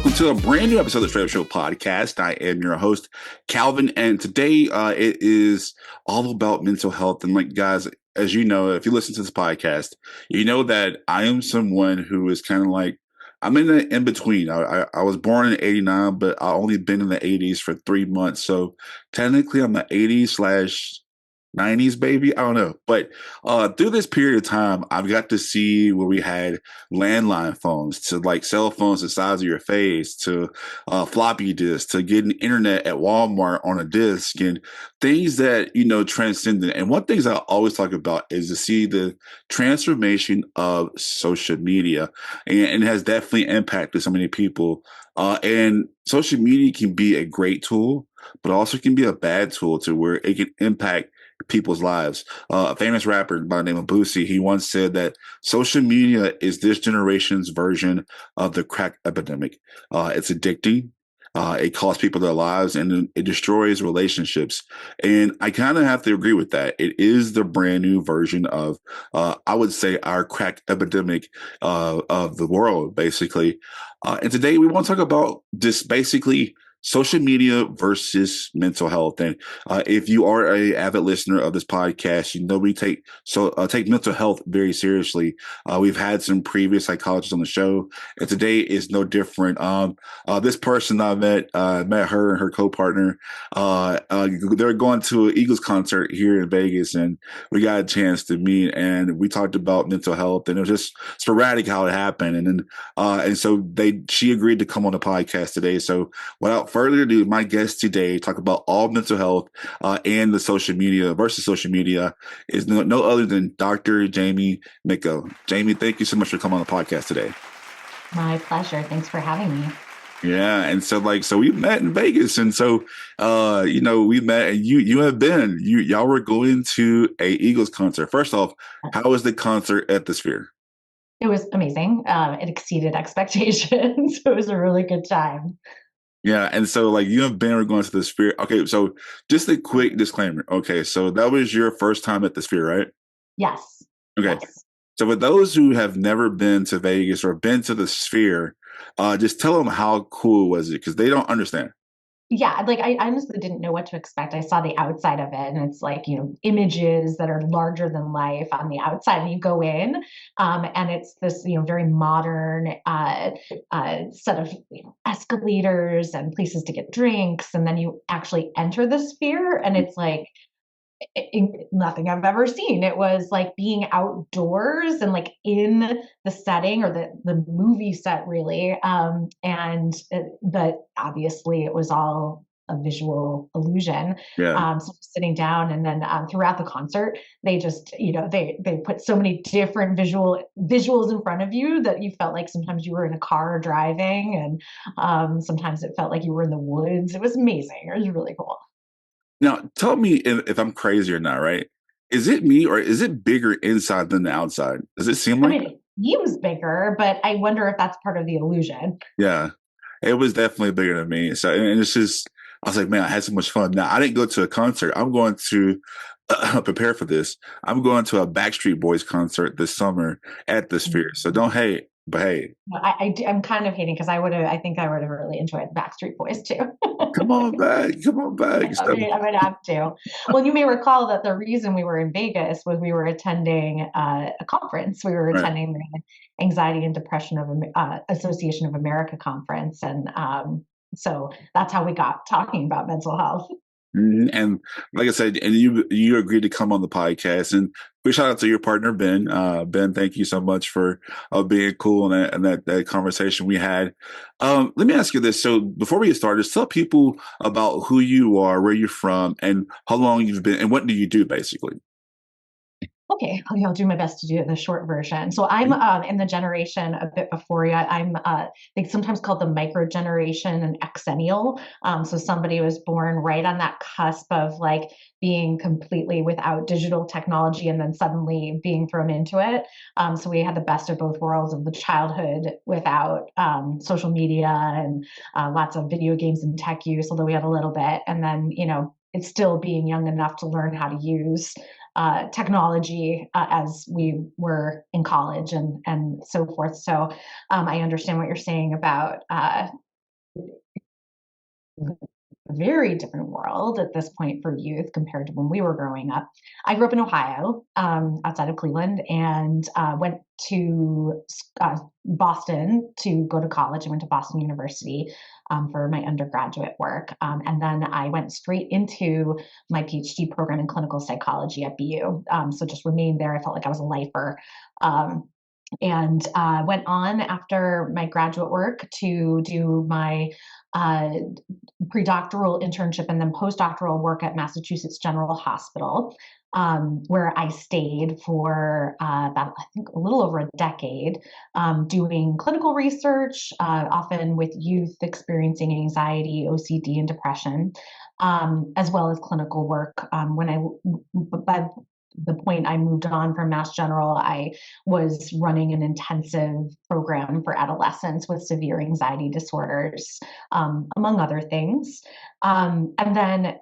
welcome to a brand new episode of the Straight Up Show podcast. I am your host, Calvin, and today it is all about mental health. And like, guys, as you know, if you listen to this podcast, you know that I am someone who is kind of like, I'm in the in between. I was born in '89, but I only been in the '80s for 3 months. So technically, I'm the '80s slash '90s baby. I don't know, but through this period of time, I've got to see where we had landline phones to like cell phones the size of your face to floppy disks to getting internet at Walmart on a disc and things that transcendent. And one things I always talk about is to see the transformation of social media, and it has definitely impacted so many people. And social media can be a great tool, but also can be a bad tool to where it can impact people's lives. A famous rapper by the name of Boosie, he once said that social media is this generation's version of the crack epidemic. It's addicting. It costs people their lives and it destroys relationships. And I kind of have to agree with that. It is the brand new version of, I would say, our crack epidemic of the world, basically. And today we want to talk about just basically social media versus mental health. And if you are a avid listener of this podcast, you know we take mental health very seriously. We've had some previous psychologists on the show, and today is no different. This person I met her and her co-partner. They're going to an Eagles concert here in Vegas, and we got a chance to meet, and we talked about mental health, and it was just sporadic how it happened, and then and so she agreed to come on the podcast today. So without further ado, my guest today talk about all mental health and the social media versus social media is no other than Dr. Jamie Micco. Jamie, thank you so much for coming on the podcast today. My pleasure. Thanks for having me. Yeah, and so we met in Vegas, and so we met, and y'all were going to a Eagles concert. First off, how was the concert at the Sphere? It was amazing. It exceeded expectations. It was a really good time. Yeah, and so like you and Ben were going to the Sphere. Okay, so just a quick disclaimer. Okay, so that was your first time at the Sphere, right? Yes. Okay. Yes. So for those who have never been to Vegas or been to the Sphere, just tell them how cool was it because they don't understand. Yeah, like I honestly didn't know what to expect. I saw the outside of it, and it's like, images that are larger than life on the outside. And you go in, and it's this, very modern set of escalators and places to get drinks. And then you actually enter the Sphere, and it's like nothing I've ever seen. It was like being outdoors and like in the setting or the movie set, really. But obviously, it was all a visual illusion. Yeah. So sitting down, and then throughout the concert, they just they put so many different visuals in front of you that you felt like sometimes you were in a car driving, and sometimes it felt like you were in the woods. It was amazing. It was really cool. Now, tell me if I'm crazy or not, right? Is it me or is it bigger inside than the outside? Does it seem I like? mean, he was bigger, but I wonder if that's part of the illusion. Yeah, it was definitely bigger than me. So, and it's just, I was like, man, I had so much fun. Now, I didn't go to a concert. I'm going to prepare for this. I'm going to a Backstreet Boys concert this summer at the Sphere. So don't hate, but hey, No, I'm kind of hating because I think I would have really enjoyed Backstreet Boys too. come on back, come on back. I mean, I might have to. Well, you may recall that the reason we were in Vegas was we were attending a conference. We were Right. attending the Anxiety and Depression of Association of America conference, and so that's how we got talking about mental health. And like I said, and you agreed to come on the podcast, and big shout out to your partner Ben. Ben, thank you so much for being cool and that conversation we had. Let me ask you this: so before we get started, just tell people about who you are, where you're from, and how long you've been, and what do you do, basically. Okay, I'll do my best to do the short version. So I'm in the generation a bit before you. I'm they sometimes called the micro generation and exennial. So somebody was born right on that cusp of like being completely without digital technology and then suddenly being thrown into it. So we had the best of both worlds of the childhood without social media and lots of video games and tech use, although we had a little bit, and then it's still being young enough to learn how to use technology as we were in college and so forth. So I understand what you're saying about a very different world at this point for youth compared to when we were growing up. I grew up in Ohio, outside of Cleveland, and went to Boston to go to college. I went to Boston University for my undergraduate work. And then I went straight into my PhD program in clinical psychology at BU. So just remained there. I felt like I was a lifer. And went on after my graduate work to do my uh, predoctoral internship and then postdoctoral work at Massachusetts General Hospital, where I stayed for about, I think, a little over a decade, doing clinical research, often with youth experiencing anxiety, OCD, and depression, as well as clinical work. By the point I moved on from Mass General, I was running an intensive program for adolescents with severe anxiety disorders, among other things. And then,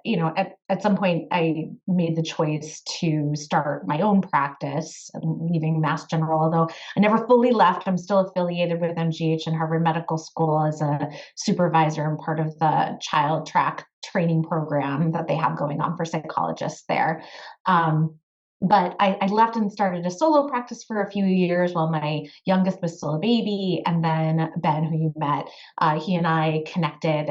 at some point, I made the choice to start my own practice, leaving Mass General, although I never fully left. I'm still affiliated with MGH and Harvard Medical School as a supervisor and part of the child track training program that they have going on for psychologists there. But I left and started a solo practice for a few years while my youngest was still a baby. And then Ben, who you met, he and I connected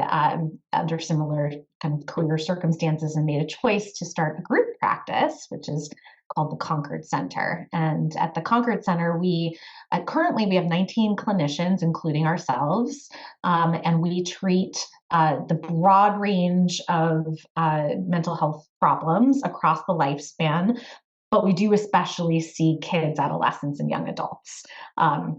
under similar kind of career circumstances and made a choice to start a group practice, which is called the Concord Center. And at the Concord Center, we currently we have 19 clinicians, including ourselves, and we treat the broad range of mental health problems across the lifespan, but we do especially see kids, adolescents, and young adults.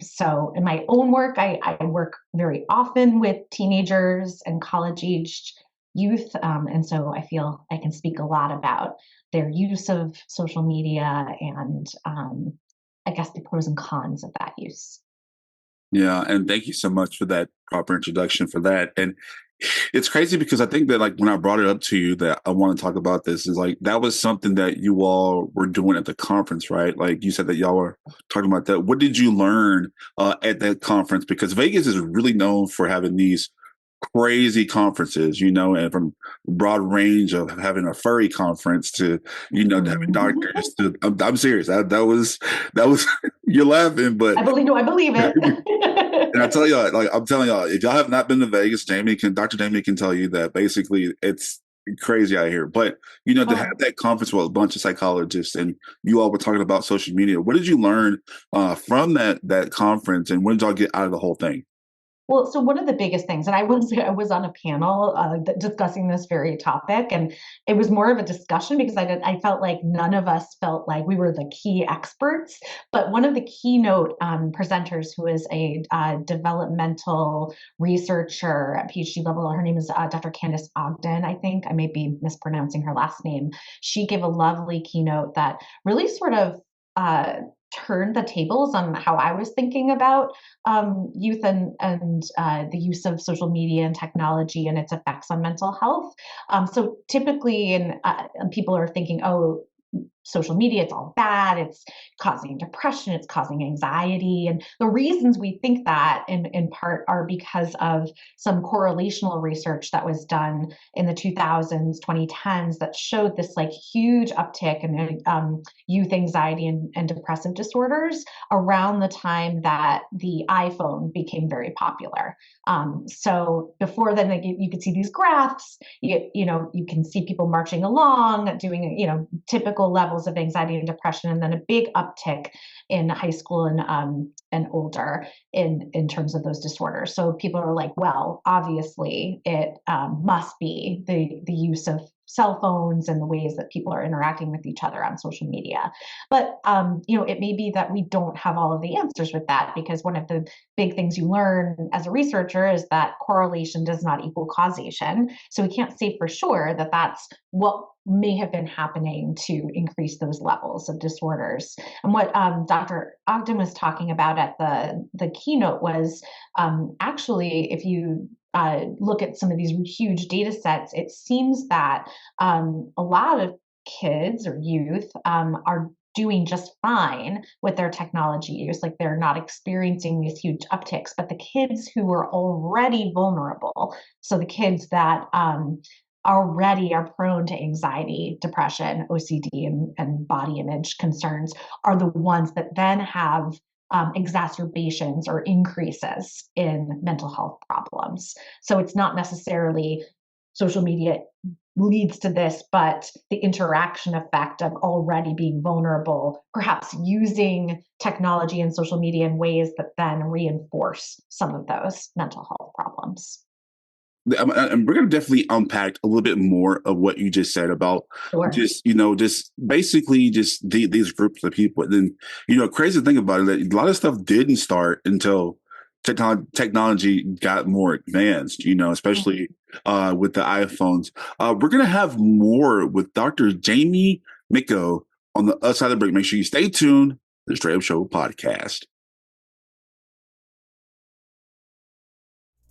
So in my own work, I work very often with teenagers and college-aged youth, and so I feel I can speak a lot about their use of social media and I guess the pros and cons of that use. Yeah, and thank you so much for that proper introduction for that. And it's crazy because I think that like when I brought it up to you that I want to talk about this is like that was something that you all were doing at the conference, right? Like you said that y'all were talking about that. What did you learn at that conference? Because Vegas is really known for having these crazy conferences, and from broad range of having a furry conference to, to having doctors. I'm serious. That was you're laughing, but I believe, no, I believe it. and I tell y'all, like I'm telling y'all, if y'all have not been to Vegas, Dr. Jamie can tell you that basically it's crazy out here. But to have that conference with a bunch of psychologists and you all were talking about social media, what did you learn from that conference, and what did y'all get out of the whole thing? Well, so one of the biggest things, and I was on a panel discussing this very topic, and it was more of a discussion because I felt like none of us felt like we were the key experts. But one of the keynote presenters, who is a developmental researcher at PhD level, her name is Dr. Candice Ogden. I think I may be mispronouncing her last name. She gave a lovely keynote that really sort of turned the tables on how I was thinking about youth and the use of social media and technology and its effects on mental health. So typically, people are thinking, oh, social media, it's all bad, it's causing depression, it's causing anxiety. And the reasons we think that in part are because of some correlational research that was done in the 2000s, 2010s that showed this like huge uptick in youth anxiety and depressive disorders around the time that the iPhone became very popular. So before then, you could see these graphs, you can see people marching along, doing, typical levels of anxiety and depression, and then a big uptick in high school and older in terms of those disorders. So people are like, well, obviously it must be the use of cell phones and the ways that people are interacting with each other on social media. But it may be that we don't have all of the answers with that, because one of the big things you learn as a researcher is that correlation does not equal causation. So we can't say for sure that that's what may have been happening to increase those levels of disorders. And what Dr. Ogden was talking about at the keynote was actually, if you look at some of these huge data sets, it seems that a lot of kids or youth are doing just fine with their technology use. Like they're not experiencing these huge upticks, but the kids who are already vulnerable, so the kids that already are prone to anxiety, depression, OCD, and body image concerns, are the ones that then have exacerbations or increases in mental health problems. So it's not necessarily social media leads to this, but the interaction effect of already being vulnerable, perhaps using technology and social media in ways that then reinforce some of those mental health problems. And we're going to definitely unpack a little bit more of what you just said about Sure. just basically just these groups of people. And then, crazy thing about it, that a lot of stuff didn't start until technology got more advanced, especially with the iPhones. We're going to have more with Dr. Jamie Micco on the other side of the break. Make sure you stay tuned to the Straight Up Show podcast.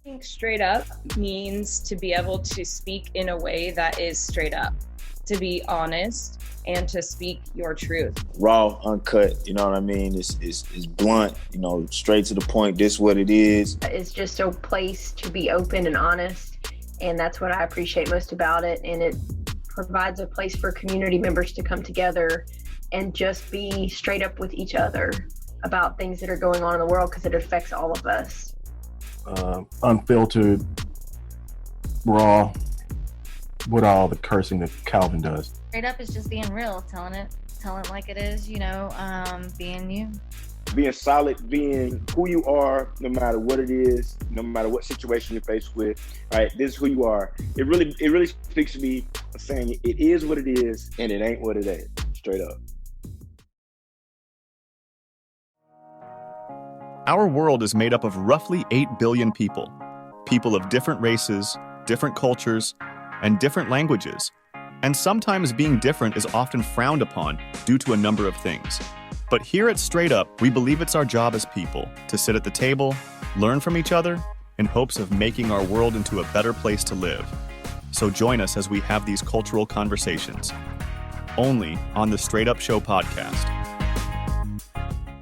I think straight up means to be able to speak in a way that is straight up, to be honest and to speak your truth. Raw, uncut, you know what I mean? It's blunt, straight to the point. This is what it is. It's just a place to be open and honest, and that's what I appreciate most about it. And it provides a place for community members to come together and just be straight up with each other about things that are going on in the world, because it affects all of us. Unfiltered, raw, with all the cursing that Calvin does. Straight up is just being real, telling it like it is, being you. Being solid, being who you are, no matter what it is, no matter what situation you're faced with, right? This is who you are. It really speaks to me, saying it is what it is and it ain't what it ain't, straight up. Our world is made up of roughly 8 billion people. People of different races, different cultures, and different languages. And sometimes being different is often frowned upon due to a number of things. But here at Straight Up, we believe it's our job as people to sit at the table, learn from each other, in hopes of making our world into a better place to live. So join us as we have these cultural conversations. Only on the Straight Up Show podcast.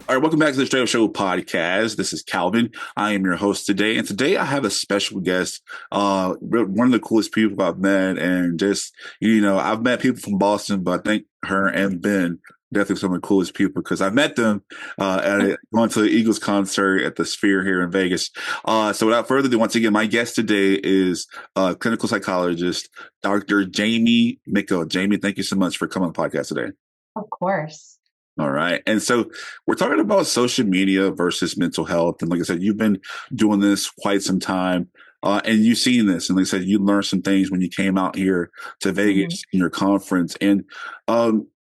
All right, welcome back to the Straight Up Show podcast. This is Calvin. I am your host today. And today I have a special guest, one of the coolest people I've met. And just, I've met people from Boston, but I think her and Ben definitely some of the coolest people because I met them going to the Eagles concert at the Sphere here in Vegas. So without further ado, once again, my guest today is clinical psychologist, Dr. Jamie Micco. Jamie, thank you so much for coming on the podcast today. Of course. All right. And so we're talking about social media versus mental health. And like I said, you've been doing this quite some time and you've seen this. And like I said, you learned some things when you came out here to Vegas in your conference. And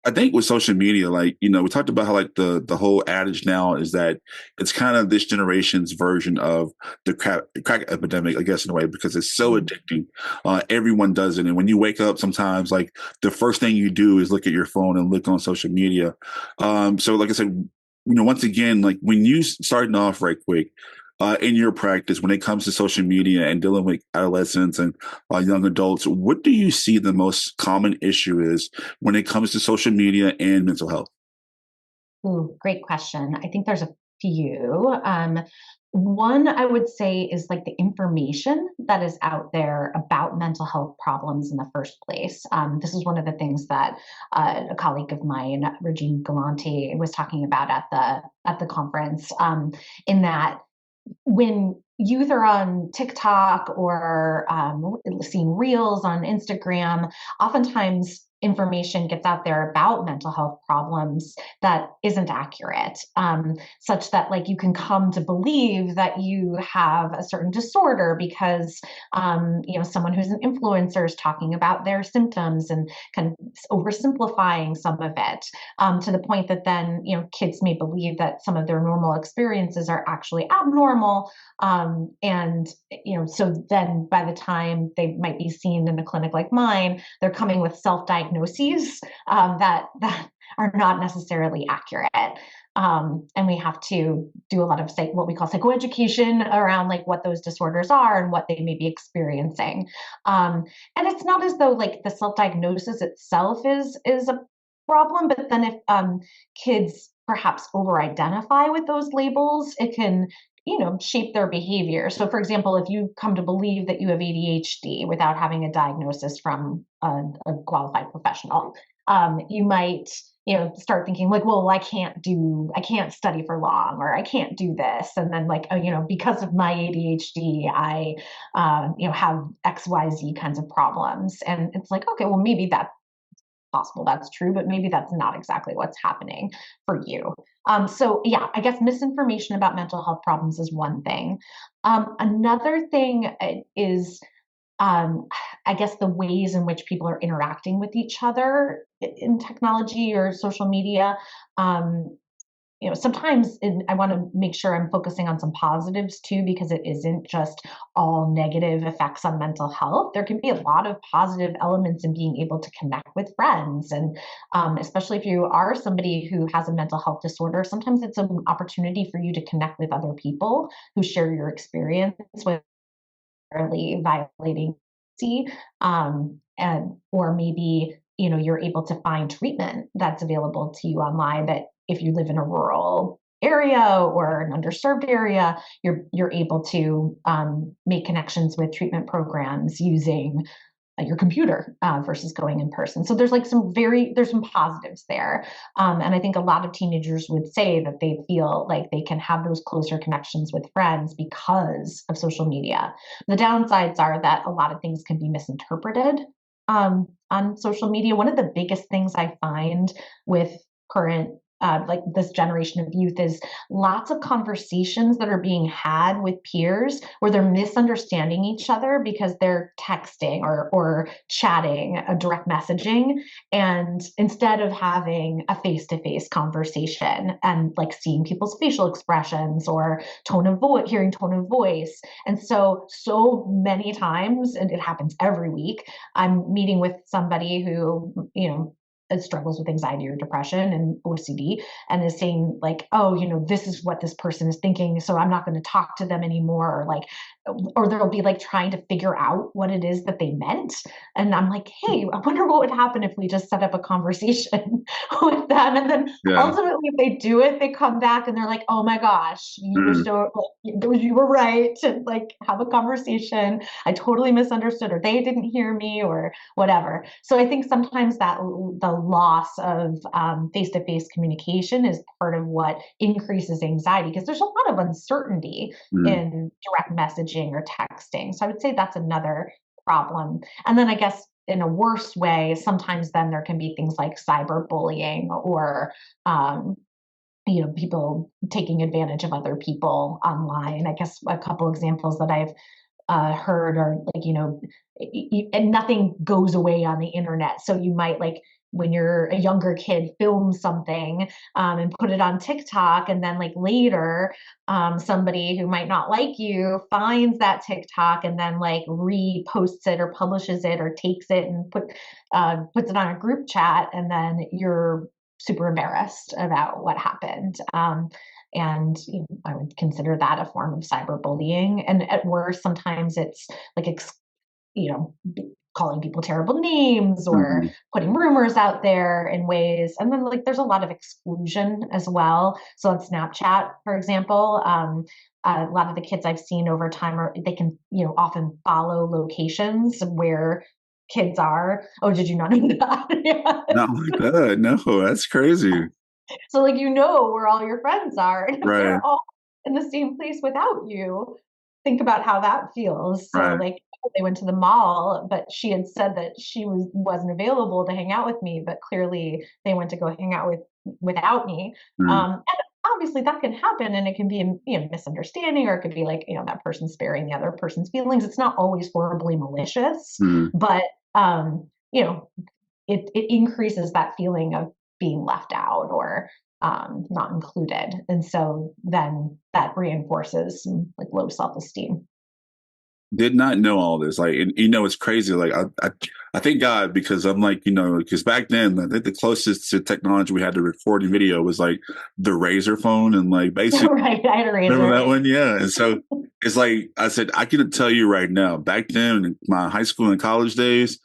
I think with social media, we talked about how the whole adage now is that it's kind of this generation's version of the crack epidemic, I guess, in a way, because it's so addicting. Everyone does it. And when you wake up, sometimes the first thing you do is look at your phone and look on social media. So like I said, once again, when you starting off right quick, in your practice, when it comes to social media and dealing with adolescents and young adults, what do you see the most common issue is when it comes to social media and mental health? Ooh, great question. I think there's a few. One I would say is the information that is out there about mental health problems in the first place. This is one of the things that a colleague of mine, Regine Galante, was talking about at the conference. In that, when youth are on TikTok or seeing reels on Instagram, oftentimes information gets out there about mental health problems that isn't accurate, such that you can come to believe that you have a certain disorder because someone who's an influencer is talking about their symptoms and kind of oversimplifying some of it, to the point that then kids may believe that some of their normal experiences are actually abnormal, and so then by the time they might be seen in a clinic like mine, they're coming with self-diagnoses that are not necessarily accurate. And we have to do a lot of what we call psychoeducation around what those disorders are and what they may be experiencing. And it's not as though the self-diagnosis itself is a problem. But then if kids perhaps over-identify with those labels, it can, shape their behavior. So, for example, if you come to believe that you have ADHD without having a diagnosis from a qualified professional, you might, start thinking like, well, I can't study for long, or I can't do this. And then like, because of my ADHD, I, have XYZ kinds of problems. And it's like, okay, well, maybe that's possible, that's true, but maybe that's not exactly what's happening for you. So yeah, I guess misinformation about mental health problems is one thing. Another thing is, I guess, the ways in which people are interacting with each other in technology or social media. Sometimes I want to make sure I'm focusing on some positives too, because it isn't just all negative effects on mental health. There can be a lot of positive elements in being able to connect with friends. And especially if you are somebody who has a mental health disorder, sometimes it's an opportunity for you to connect with other people who share your experience with violating and or maybe you're able to find treatment that's available to you online, that if you live in a rural area or an underserved area, you're able to make connections with treatment programs using your computer versus going in person. So there's some positives there. And I think a lot of teenagers would say that they feel like they can have those closer connections with friends because of social media. The downsides are that a lot of things can be misinterpreted on social media. One of the biggest things I find with current like this generation of youth is lots of conversations that are being had with peers where they're misunderstanding each other because they're texting or chatting, direct messaging, and instead of having a face-to-face conversation and like seeing people's facial expressions or hearing tone of voice. And so many times, and it happens every week, I'm meeting with somebody who, struggles with anxiety or depression and OCD, and is saying like, oh, this is what this person is thinking, so I'm not going to talk to them anymore, or they'll be like trying to figure out what it is that they meant. And I'm like, hey, I wonder what would happen if we just set up a conversation with them. And then ultimately, if they do it, they come back and they're like, oh my gosh, you were right to like have a conversation. I totally misunderstood, or they didn't hear me, or whatever. So I think sometimes that the loss of face-to-face communication is part of what increases anxiety, because there's a lot of uncertainty in direct messaging or texting. So I would say that's another problem. And then I guess in a worse way, sometimes then there can be things like cyberbullying or people taking advantage of other people online. I guess a couple examples that I've heard are like, and nothing goes away on the internet. So you might, like, when you're a younger kid, film something and put it on TikTok, and then like later somebody who might not like you finds that TikTok and then like reposts it or publishes it or takes it and puts it on a group chat, and then you're super embarrassed about what happened. And I would consider that a form of cyberbullying. And at worst, sometimes it's like, calling people terrible names or putting rumors out there in ways. And then like there's a lot of exclusion as well. So on Snapchat, for example, a lot of the kids I've seen over time they can, often follow locations where kids are. Oh, did you not know that? Yeah. Not like that. No, that's crazy. So like, where all your friends are, and if they're all in the same place without you, think about how that feels. So like, they went to the mall, but she had said that she wasn't available to hang out with me, but clearly they went to go hang out without me. And obviously that can happen, and it can be a misunderstanding, or it could be like, that person sparing the other person's feelings. It's not always horribly malicious, but it increases that feeling of being left out or not included. And so then that reinforces like low self-esteem. Did not know all this. Like, and, it's crazy. Like, I thank God, because I'm like, because back then, I think the closest to technology we had to recording video was like the Razor phone, and like basically, right, I had a Razor. Remember that one? Yeah. And so it's like I said, I can tell you right now, back then in my high school and college days,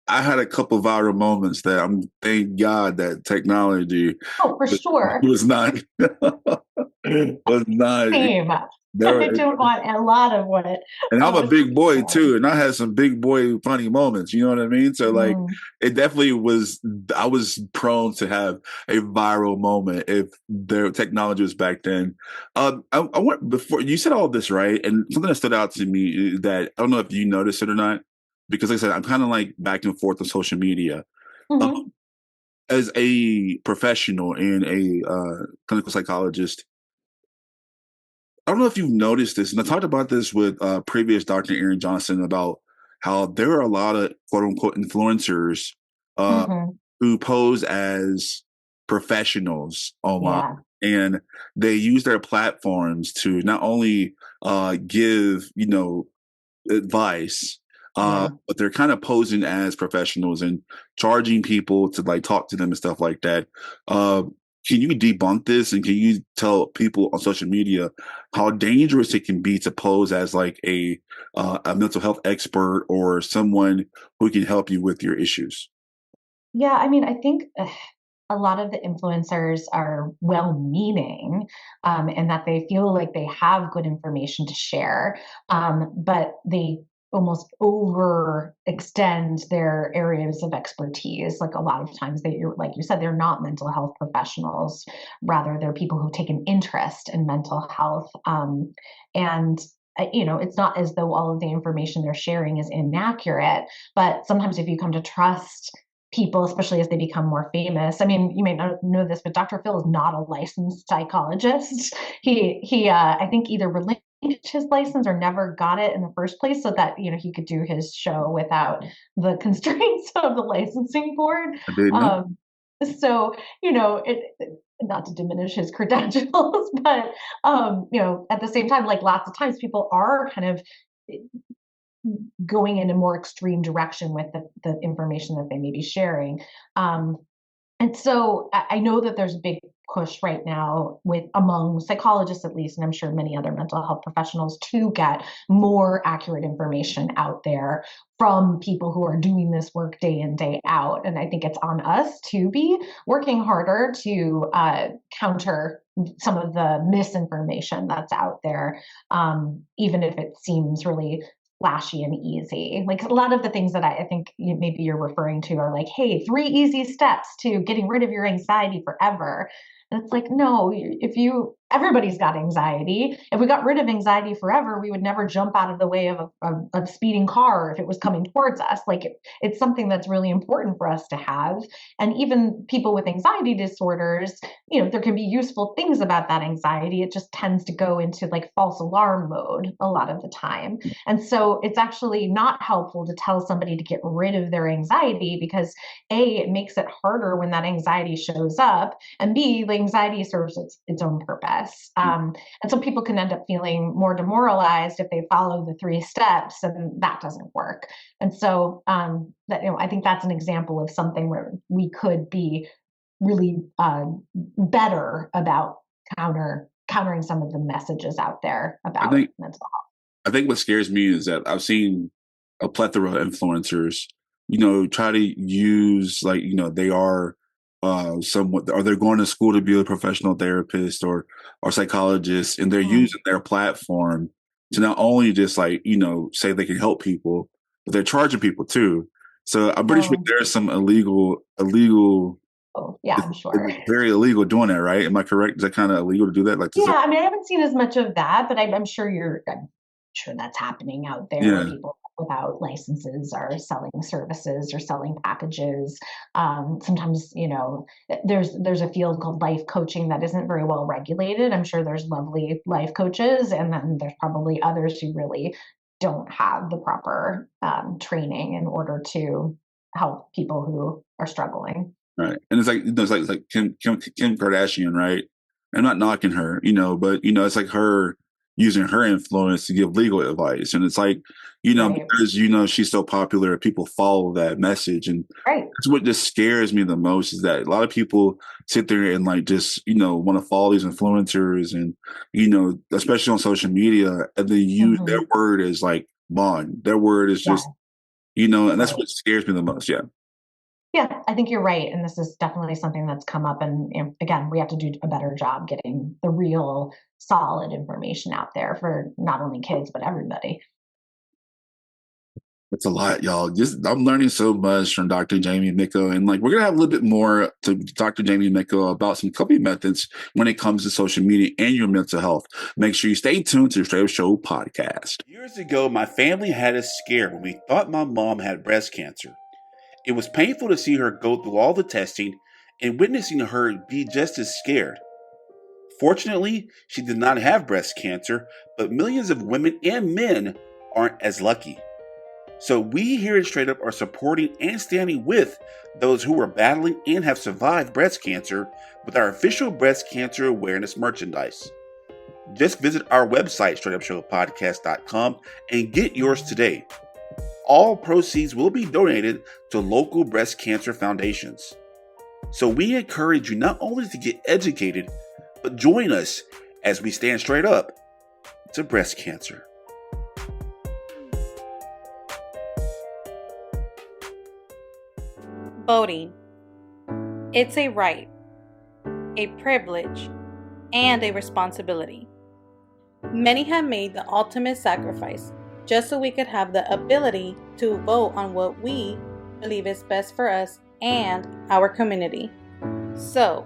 I had a couple viral moments that I'm thank God that technology Oh, for sure. was not was not Same. there. I don't want a lot of what. And I'm a big boy Yeah. too, and I had some big boy funny moments. You know what I mean? So like, it definitely was. I was prone to have a viral moment if their technology was back then. I went before you said all this, right? And something that stood out to me that I don't know if you noticed it or not, because like I said, I'm kind of like back and forth on social media. Mhm. As a professional and a clinical psychologist, I don't know if you've noticed this, and I talked about this with previous Dr. Aaron Johnson about how there are a lot of quote unquote influencers uh, Mhm. who pose as professionals online, Yeah. and they use their platforms to not only give advice, Yeah. but they're kind of posing as professionals and charging people to like talk to them and stuff like that. Uh, can you debunk this and can you tell people on social media how dangerous it can be to pose as like a mental health expert or someone who can help you with your issues? Yeah, I mean, I think a lot of the influencers are well-meaning, and that they feel like they have good information to share, but they almost overextend their areas of expertise. Like a lot of times, like you said, they're not mental health professionals. Rather, they're people who take an interest in mental health, and it's not as though all of the information they're sharing is inaccurate, but sometimes if you come to trust people, especially as they become more famous. I mean, you may not know this, but Dr. Phil is not a licensed psychologist. I think either relinquished his license or never got it in the first place, so that he could do his show without the constraints of the licensing board. I didn't know. So not to diminish his credentials, but at the same time, like lots of times, people are kind of going in a more extreme direction with the information that they may be sharing. And so I know that there's a big push right now with among psychologists at least, and I'm sure many other mental health professionals to get more accurate information out there from people who are doing this work day in, day out. And I think it's on us to be working harder to counter some of the misinformation that's out there, even if it seems really flashy and easy. Like a lot of the things that I think maybe you're referring to are like, hey, 3 easy steps to getting rid of your anxiety forever. And it's like, no, everybody's got anxiety. If we got rid of anxiety forever, we would never jump out of the way of a speeding car if it was coming towards us. Like it's something that's really important for us to have. And even people with anxiety disorders, there can be useful things about that anxiety. It just tends to go into like false alarm mode a lot of the time. And so it's actually not helpful to tell somebody to get rid of their anxiety because A, it makes it harder when that anxiety shows up, and B, the anxiety serves its own purpose. And so people can end up feeling more demoralized if they follow the 3 steps, and that doesn't work. And so I think that's an example of something where we could be really better about countering some of the messages out there about mental health. I think what scares me is that I've seen a plethora of influencers, try to use like, they are somewhat, or they're going to school to be a professional therapist or psychologist, and they're using their platform to not only just like, say they can help people, but they're charging people too. So I'm pretty sure there's some illegal. Oh, yeah, I'm sure. It's very illegal doing that, right? Am I correct? Is that kind of illegal to do that? Like, yeah, I mean, I haven't seen as much of that, but I'm sure that's happening out there. Yeah. People without licenses are selling services or selling packages. Sometimes, there's a field called life coaching that isn't very well regulated. I'm sure there's lovely life coaches, and then there's probably others who really don't have the proper training in order to help people who are struggling. Right. And it's like Kim Kardashian, right? I'm not knocking her, but it's like her using her influence to give legal advice. And it's like, Right. because she's so popular, people follow that message. And Right. that's what just scares me the most, is that a lot of people sit there and like just, want to follow these influencers and, especially on social media, and then use their word as like bond. Their word is just And that's Right. what scares me the most. Yeah. Yeah, I think you're right. And this is definitely something that's come up. And again, we have to do a better job getting the real solid information out there for not only kids, but everybody. It's a lot, y'all. I'm learning so much from Dr. Jamie Micco, and like we're gonna have a little bit more to Dr. Jamie Micco about some coping methods when it comes to social media and your mental health. Make sure you stay tuned to the Straight Up Show podcast. Years ago, my family had us scared when we thought my mom had breast cancer. It was painful to see her go through all the testing and witnessing her be just as scared. Fortunately, she did not have breast cancer, but millions of women and men aren't as lucky. So we here at Straight Up are supporting and standing with those who are battling and have survived breast cancer with our official breast cancer awareness merchandise. Just visit our website, straightupshowpodcast.com, and get yours today. All proceeds will be donated to local breast cancer foundations. So we encourage you not only to get educated, but join us as we stand straight up to breast cancer. Voting. It's a right, a privilege, and a responsibility. Many have made the ultimate sacrifice just so we could have the ability to vote on what we believe is best for us and our community. So,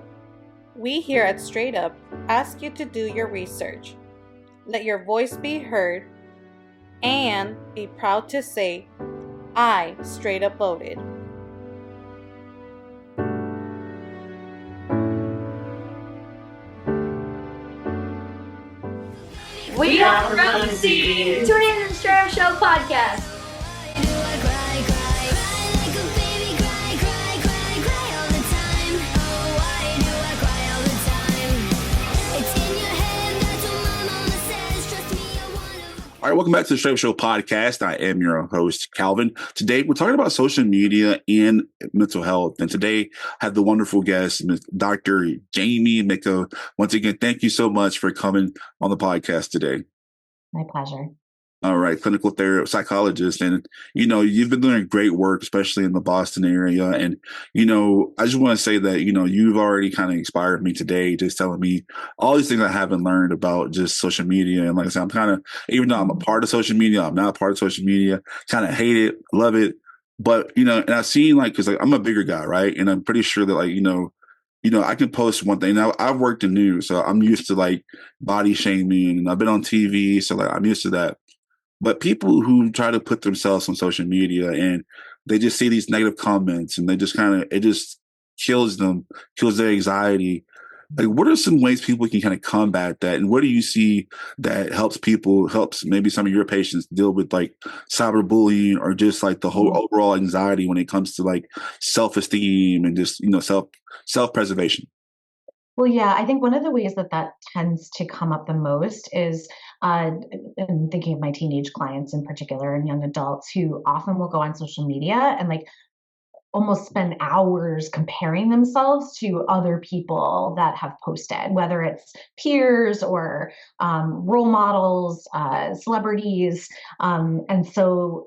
we here at Straight Up ask you to do your research, let your voice be heard, and be proud to say, I straight up voted. We are from the city. Tune in to the Straight Up Show podcast. All right, welcome back to the Straight Up Show podcast. I am your host, Calvin. Today, we're talking about social media and mental health. And today, I have the wonderful guest, Dr. Jamie Micco. Once again, thank you so much for coming on the podcast today. My pleasure. All right, clinical therapist, psychologist, and you've been doing great work, especially in the Boston area. And I just want to say that you've already kind of inspired me today, just telling me all these things I haven't learned about just social media. And like I said, I'm kind of, even though I'm a part of social media, I'm not a part of social media. Kind of hate it, love it, but and I've seen because I'm a bigger guy, right? And I'm pretty sure that I can post one thing. Now I've worked in news, so I'm used to body shaming, and I've been on TV, so I'm used to that. But people who try to put themselves on social media and they just see these negative comments and they just it just kills them, kills their anxiety. Like, what are some ways people can kind of combat that? And what do you see that helps maybe some of your patients deal with cyberbullying or just the whole overall anxiety when it comes to self-esteem and just, self-preservation? Well, yeah, I think one of the ways that tends to come up the most is, and thinking of my teenage clients in particular and young adults who often will go on social media and almost spend hours comparing themselves to other people that have posted, whether it's peers or role models, celebrities. And so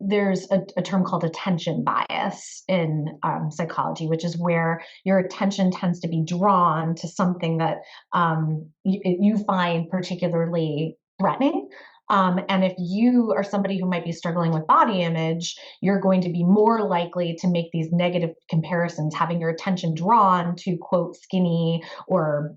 there's a term called attention bias in psychology, which is where your attention tends to be drawn to something that you find particularly threatening. And if you are somebody who might be struggling with body image, you're going to be more likely to make these negative comparisons, having your attention drawn to, quote, skinny or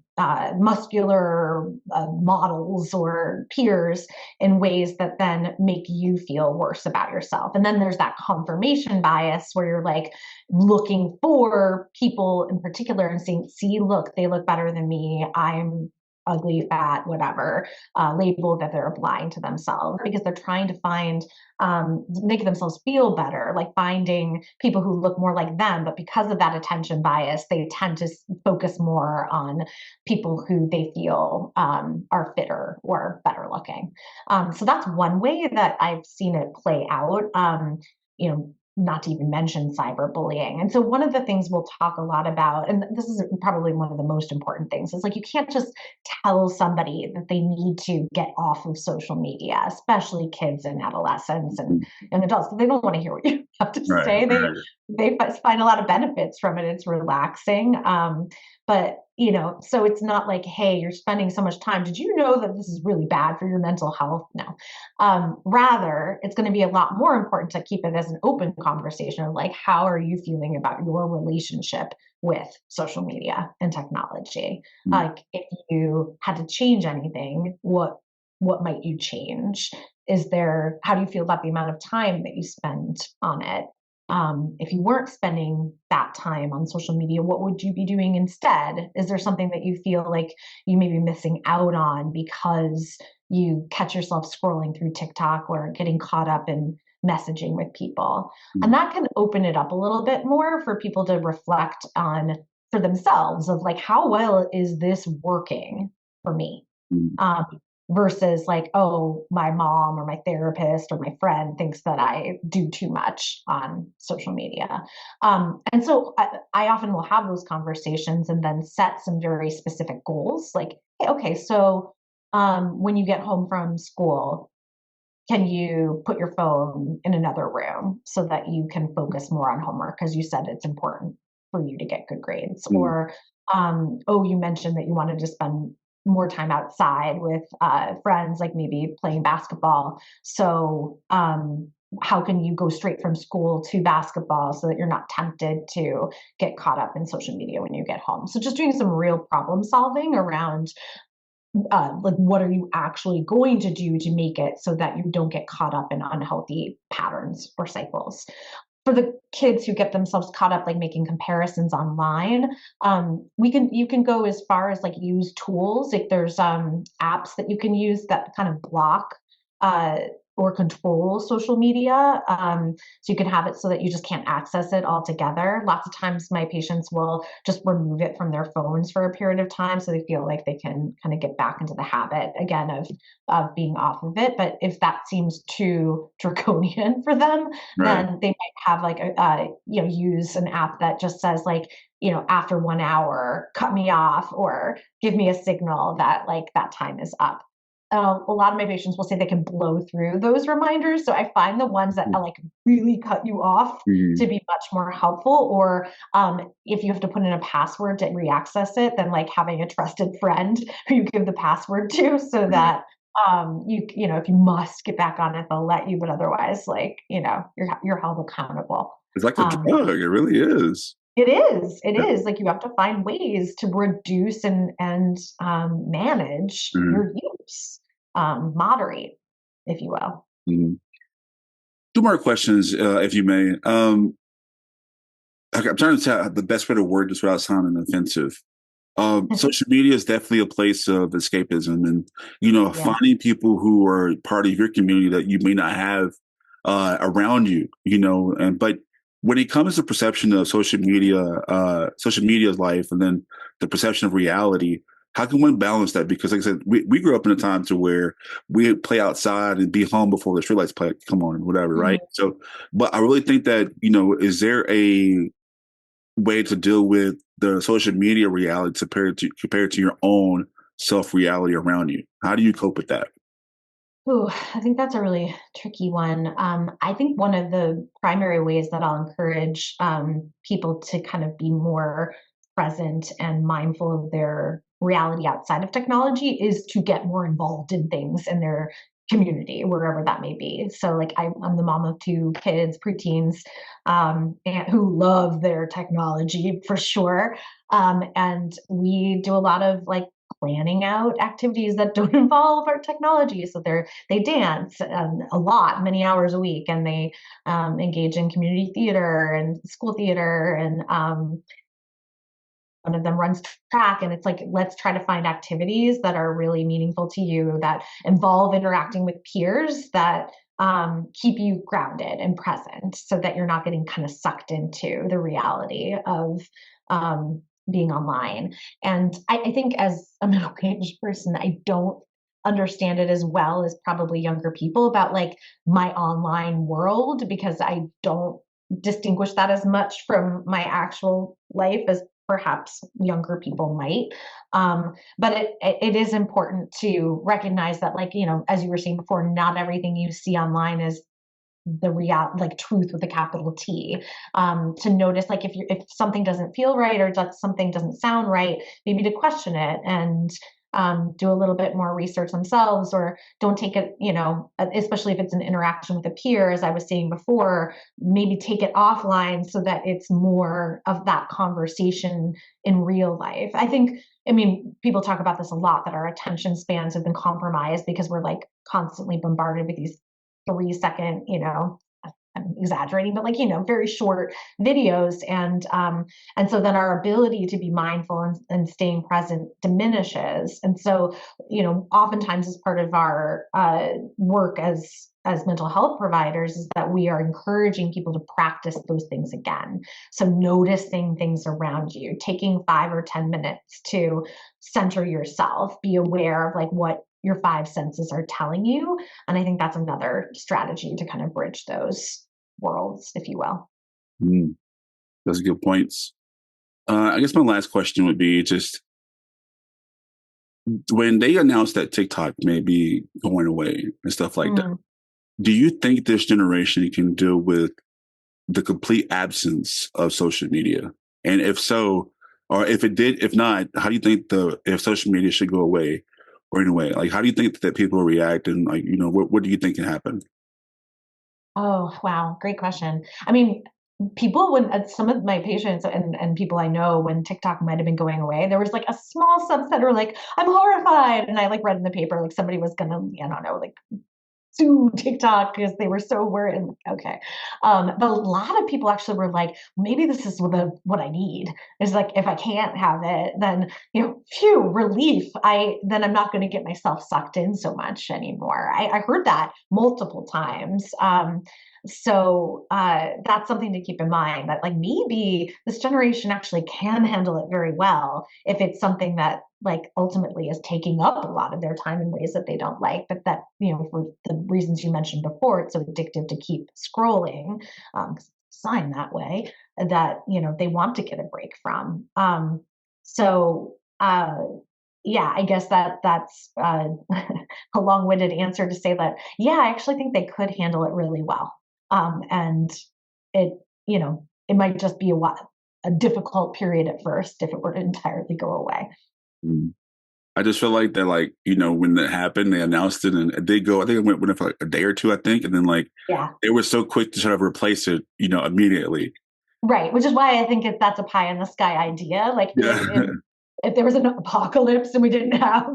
muscular models or peers in ways that then make you feel worse about yourself. And then there's that confirmation bias where you're looking for people in particular and saying, see, look, they look better than me. I'm ugly, fat, whatever label that they're applying to themselves because they're trying to make themselves feel better, finding people who look more like them. But because of that attention bias, they tend to focus more on people who they feel are fitter or better looking. So that's one way that I've seen it play out. not to even mention cyberbullying. And so one of the things we'll talk a lot about, and this is probably one of the most important things, is like you can't just tell somebody that they need to get off of social media, especially kids and adolescents and adults. They don't want to hear what you have to say. They find a lot of benefits from it. It's relaxing. But, so it's not like, hey, you're spending so much time. Did you know that this is really bad for your mental health? No. Rather, it's going to be a lot more important to keep it as an open conversation of like, how are you feeling about your relationship with social media and technology? Like, if you had to change anything, what might you change? How do you feel about the amount of time that you spend on it? If you weren't spending that time on social media, what would you be doing instead? Is there something that you feel like you may be missing out on because you catch yourself scrolling through TikTok or getting caught up in messaging with people? And that can open it up a little bit more for people to reflect on for themselves of like, how well is this working for me? Versus like, oh, my mom or my therapist or my friend thinks that I do too much on social media. And so I often will have those conversations and then set some very specific goals. Like, hey, okay, so when you get home from school, can you put your phone in another room so that you can focus more on homework? Because you said it's important for you to get good grades. Or, you mentioned that you wanted to spend more time outside with friends, like maybe playing basketball. So how can you go straight from school to basketball so that you're not tempted to get caught up in social media when you get home? So just doing some real problem solving around like, what are you actually going to do to make it so that you don't get caught up in unhealthy patterns or cycles? For the kids who get themselves caught up like making comparisons online, you can go as far as like use tools. Like there's apps that you can use that kind of block or control social media. So you can have it so that you just can't access it altogether. Lots of times my patients will just remove it from their phones for a period of time so they feel like they can kind of get back into the habit again of being off of it. But if that seems too draconian for them, then they might have like use an app that just says like, after 1 hour, cut me off or give me a signal that like that time is up. A lot of my patients will say they can blow through those reminders. So I find the ones that like really cut you off to be much more helpful. Or if you have to put in a password to reaccess it, then like having a trusted friend who you give the password to so that if you must get back on it, they'll let you, but otherwise like, you're held accountable. It's like a drug. It really is. It is like you have to find ways to reduce and manage your use, moderate, if you will. Two more questions, if you may. I'm trying to tell the best way to word this without sounding offensive. Social media is definitely a place of escapism, and finding people who are part of your community that you may not have around you, but when it comes to perception of social media's life, and then the perception of reality, how can one balance that? Because like I said, we grew up in a time to where we play outside and be home before the streetlights come on and whatever, right? So, but I really think that, is there a way to deal with the social media reality compared to your own self reality around you? How do you cope with that? Oh, I think that's a really tricky one. I think one of the primary ways that I'll encourage people to kind of be more present and mindful of their reality outside of technology is to get more involved in things in their community, wherever that may be. So like I'm the mom of 2 kids, preteens, and who love their technology for sure. And we do a lot of like planning out activities that don't involve our technology. So they dance a lot, many hours a week, and they engage in community theater and school theater, and one of them runs track. And it's like, let's try to find activities that are really meaningful to you, that involve interacting with peers, that keep you grounded and present so that you're not getting kind of sucked into the reality of being online. And I think as a middle-aged person, I don't understand it as well as probably younger people about like my online world, because I don't distinguish that as much from my actual life as perhaps younger people might. But it is important to recognize that, like, as you were saying before, not everything you see online is the real, like, truth with a capital T. To notice, like, if something doesn't feel right or that something doesn't sound right, maybe to question it and do a little bit more research themselves, or don't take it, especially if it's an interaction with a peer, as I was saying before, maybe take it offline so that it's more of that conversation in real life. I mean, people talk about this a lot, that our attention spans have been compromised because we're like constantly bombarded with these 3-second, I'm exaggerating, but like, very short videos. And so then our ability to be mindful and staying present diminishes. And so, oftentimes as part of our work as mental health providers is that we are encouraging people to practice those things again. So noticing things around you, taking 5 or 10 minutes to center yourself, be aware of like what your 5 senses are telling you. And I think that's another strategy to kind of bridge those worlds, if you will. Those are good points. I guess my last question would be just, when they announced that TikTok may be going away and stuff like that, do you think this generation can deal with the complete absence of social media? And if so, or if not, how do you think if social media should go away? Or in a way, like, how do you think that people react, and like, what do you think can happen? Oh, wow. Great question. I mean, people, when some of my patients and people I know, when TikTok might have been going away, there was like a small subset who were like, I'm horrified. And I like read in the paper, like somebody was going to, I don't know, like sue TikTok because they were so worried. Okay. But a lot of people actually were like, maybe this is what I need. It's like, if I can't have it, then, phew, relief. Then I'm not going to get myself sucked in so much anymore. I heard that multiple times. So that's something to keep in mind, that like maybe this generation actually can handle it very well if it's something that like ultimately is taking up a lot of their time in ways that they don't like, but that, for the reasons you mentioned before, it's so addictive to keep scrolling, sign that way, that, they want to get a break from. Yeah, I guess that's a long-winded answer to say that, yeah, I actually think they could handle it really well. And it, it might just be a difficult period at first if it were to entirely go away. I just feel like that, like, when that happened, they announced it and they go, I think it went for like a day or two, I think. And then they were so quick to sort of replace it, immediately. Right. Which is why I think that's a pie in the sky idea. Like if there was an apocalypse and we didn't have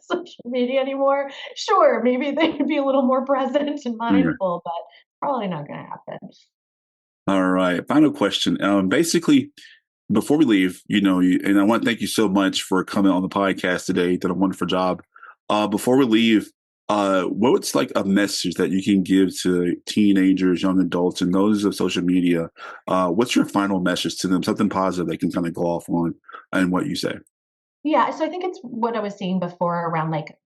social media anymore, sure, maybe they'd be a little more present and mindful, but probably not going to happen. All right. Final question. Basically, before we leave, and I want to thank you so much for coming on the podcast today. You did a wonderful job. Before we leave, what's like a message that you can give to teenagers, young adults, and those of social media? What's your final message to them? Something positive they can kind of go off on and what you say. Yeah. So I think it's what I was saying before around like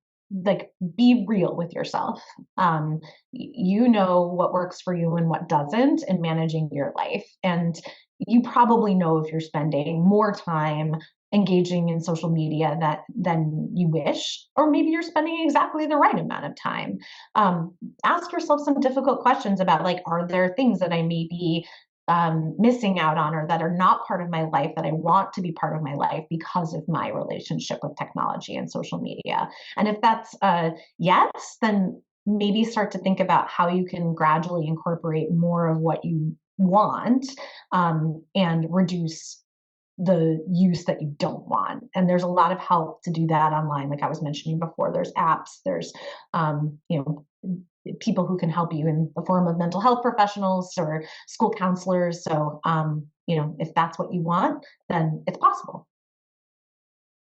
be real with yourself. You know what works for you and what doesn't in managing your life. And you probably know if you're spending more time engaging in social media than you wish, or maybe you're spending exactly the right amount of time. Ask yourself some difficult questions about, like, are there things that I may be missing out on, or that are not part of my life that I want to be part of my life because of my relationship with technology and social media? And if that's yes, then maybe start to think about how you can gradually incorporate more of what you want, and reduce the use that you don't want. And there's a lot of help to do that online. Like I was mentioning before, there's apps, there's, people who can help you in the form of mental health professionals or school counselors. So, if that's what you want, then it's possible.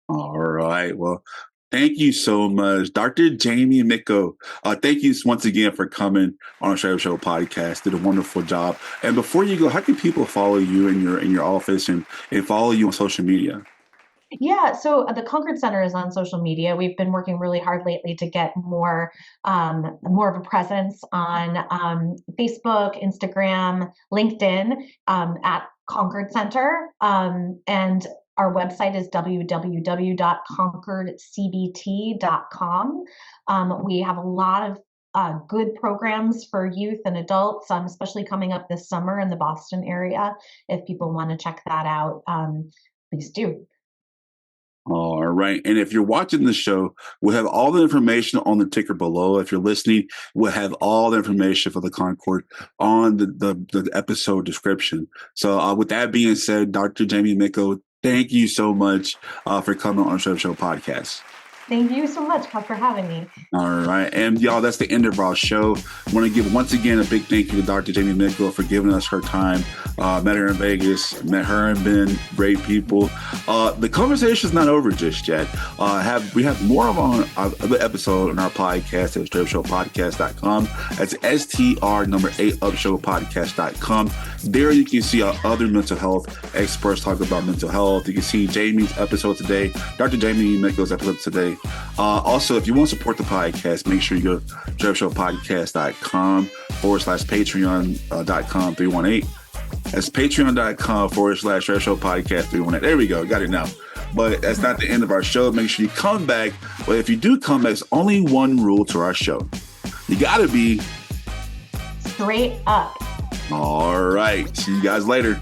All right. Well, thank you so much, Dr. Jamie Micco. Thank you once again for coming on our Show podcast. Did a wonderful job. And before you go, how can people follow you in your office and follow you on social media? Yeah, so the Concord Center is on social media. We've been working really hard lately to get more of a presence on Facebook, Instagram, LinkedIn at Concord Center, and our website is www.concordcbt.com. We have a lot of good programs for youth and adults, especially coming up this summer in the Boston area. If people want to check that out, please do. All right. And if you're watching the show, we'll have all the information on the ticker below. If you're listening, we'll have all the information for the Concord on the episode description. So with that being said, Dr. Jamie Micco, thank you so much for coming on Rev Show Podcast. Thank you so much for having me. All right. And y'all, that's the end of our show. I want to give once again a big thank you to Dr. Jamie Micco for giving us her time. Met her in Vegas, met her and Ben, great people. The conversation is not over just yet. We have more of the episode on our podcast at stripshowpodcast.com. That's STR8upshowpodcast.com. There you can see our other mental health experts talk about mental health. You can see Jamie's episode today, Dr. Jamie Micco's episode today. Also, if you want to support the podcast, make sure you go to stripshowpodcast.com/patreon.com 318. That's patreon.com/stripshowpodcast 318. There we go. Got it now. But that's not the end of our show. Make sure you come back. But if you do come back, there's only one rule to our show. You got to be straight up. All right. See you guys later.